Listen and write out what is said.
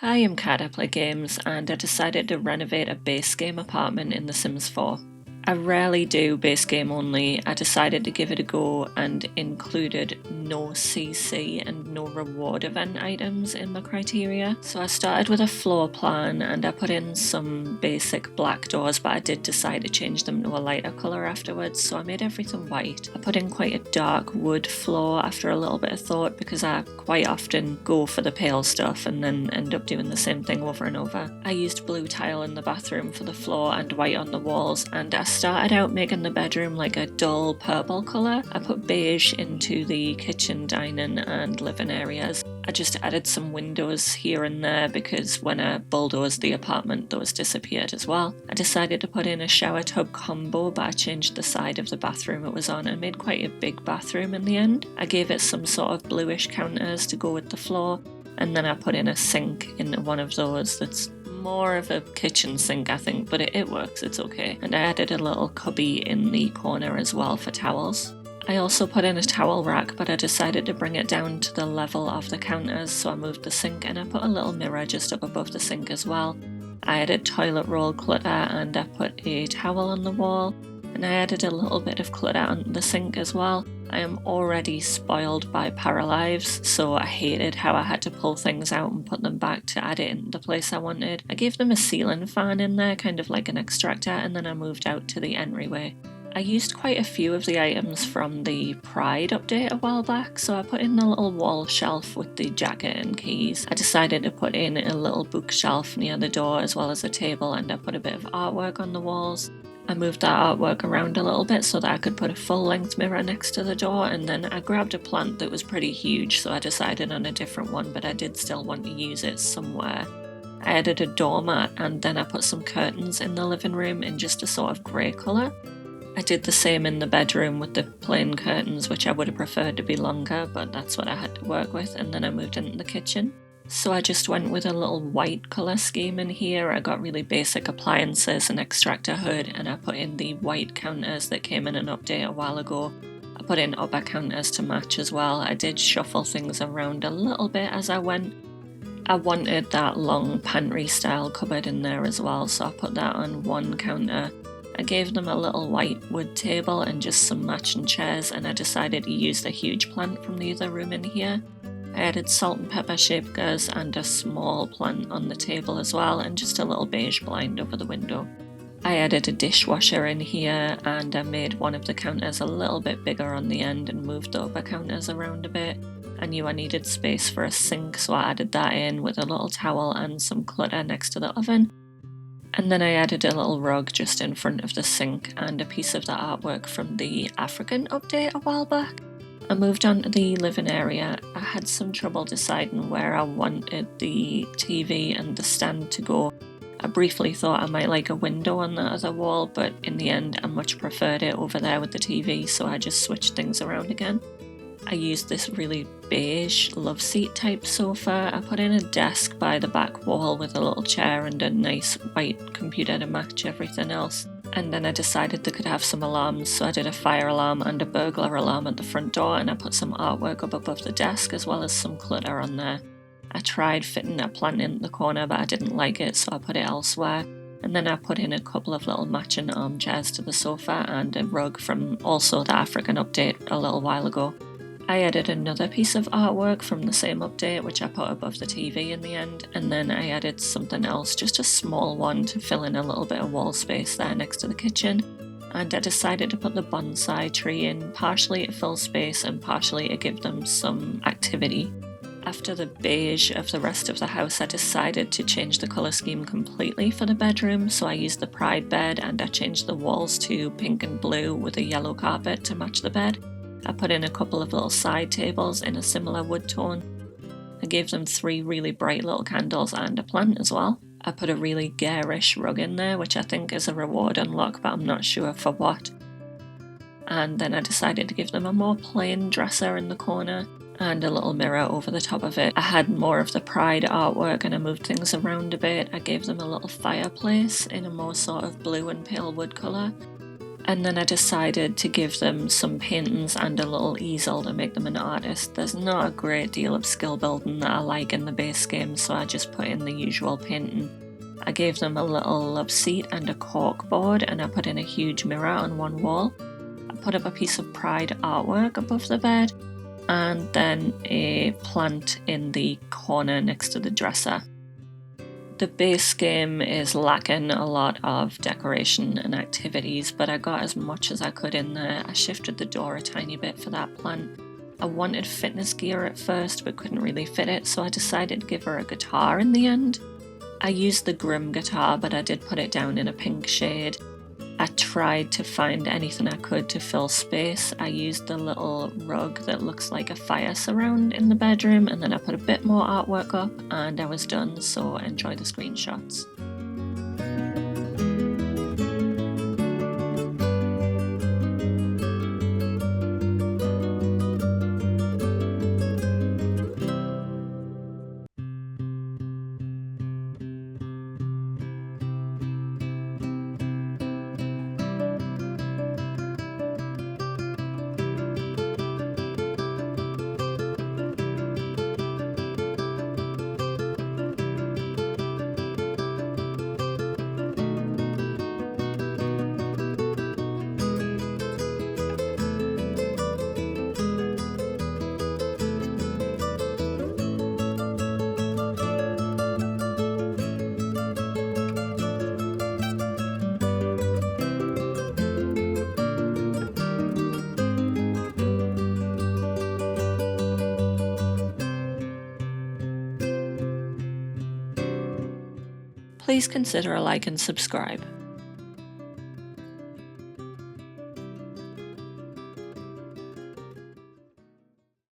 Hi, I'm Kat. I play games, and I decided to renovate a base game apartment in The Sims 4. I rarely do base game only. I decided to give it a go and included no CC and no reward event items in my criteria. So I started with a floor plan and I put in some basic black doors, but I did decide to change them to a lighter colour afterwards, so I made everything white. I put in quite a dark wood floor after a little bit of thought because I quite often go for the pale stuff and then end up doing the same thing over and over. I used blue tile in the bathroom for the floor and white on the walls, and I started out making the bedroom like a dull purple colour. I put beige into the kitchen, dining and living areas. I just added some windows here and there because when I bulldozed the apartment those disappeared as well. I decided to put in a shower tub combo, but I changed the side of the bathroom it was on and made quite a big bathroom in the end. I gave it some sort of bluish counters to go with the floor, and then I put in a sink in one of those that's more of a kitchen sink, I think, but it works, it's okay. And I added a little cubby in the corner as well for towels. I also put in a towel rack, but I decided to bring it down to the level of the counters, so I moved the sink and I put a little mirror just up above the sink as well. I added toilet roll clutter and I put a towel on the wall, and I added a little bit of clutter on the sink as well. I am already spoiled by Paralives, so I hated how I had to pull things out and put them back to add it in the place I wanted. I gave them a ceiling fan in there, kind of like an extractor, and then I moved out to the entryway. I used quite a few of the items from the Pride update a while back, so I put in a little wall shelf with the jacket and keys. I decided to put in a little bookshelf near the door as well as a table, and I put a bit of artwork on the walls. I moved that artwork around a little bit so that I could put a full-length mirror next to the door, and then I grabbed a plant that was pretty huge, so I decided on a different one, but I did still want to use it somewhere. I added a doormat, and then I put some curtains in the living room in just a sort of grey colour. I did the same in the bedroom with the plain curtains, which I would have preferred to be longer, but that's what I had to work with, and then I moved into the kitchen. So I just went with a little white colour scheme in here. I got really basic appliances, an extractor hood, and I put in the white counters that came in an update a while ago. I put in upper counters to match as well. I did shuffle things around a little bit as I went. I wanted that long pantry style cupboard in there as well, so I put that on one counter. I gave them a little white wood table and just some matching chairs, and I decided to use the huge plant from the other room in here. I added salt and pepper shakers and a small plant on the table as well, and just a little beige blind over the window. I added a dishwasher in here, and I made one of the counters a little bit bigger on the end and moved the upper counters around a bit. I knew I needed space for a sink, so I added that in with a little towel and some clutter next to the oven. And then I added a little rug just in front of the sink and a piece of the artwork from the African update a while back. I moved on to the living area. I had some trouble deciding where I wanted the TV and the stand to go. I briefly thought I might like a window on the other wall, but in the end I much preferred it over there with the TV, so I just switched things around again. I used this really beige love seat type sofa. I put in a desk by the back wall with a little chair and a nice white computer to match everything else. And then I decided they could have some alarms, so I did a fire alarm and a burglar alarm at the front door, and I put some artwork up above the desk as well as some clutter on there. I tried fitting a plant in the corner, but I didn't like it, so I put it elsewhere. And then I put in a couple of little matching armchairs to the sofa and a rug from also the African update a little while ago. I added another piece of artwork from the same update, which I put above the TV in the end, and then I added something else, just a small one to fill in a little bit of wall space there next to the kitchen. And I decided to put the bonsai tree in, partially to fill space and partially to give them some activity. After the beige of the rest of the house, I decided to change the colour scheme completely for the bedroom, so I used the Pride bed and I changed the walls to pink and blue with a yellow carpet to match the bed. I put in a couple of little side tables in a similar wood tone. I gave them 3 really bright little candles and a plant as well. I put a really garish rug in there, which I think is a reward unlock, but I'm not sure for what. And then I decided to give them a more plain dresser in the corner and a little mirror over the top of it. I had more of the Pride artwork and I moved things around a bit. I gave them a little fireplace in a more sort of blue and pale wood colour. And then I decided to give them some paintings and a little easel to make them an artist. There's not a great deal of skill building that I like in the base game, so I just put in the usual painting. I gave them a little love seat and a cork board, and I put in a huge mirror on one wall. I put up a piece of Pride artwork above the bed, and then a plant in the corner next to the dresser. The base game is lacking a lot of decoration and activities, but I got as much as I could in there. I shifted the door a tiny bit for that plant. I wanted fitness gear at first, but couldn't really fit it, so I decided to give her a guitar in the end. I used the Grim guitar, but I did put it down in a pink shade. I tried to find anything I could to fill space. I used the little rug that looks like a fire surround in the bedroom, and then I put a bit more artwork up and I was done, so enjoy the screenshots. Please consider a like and subscribe.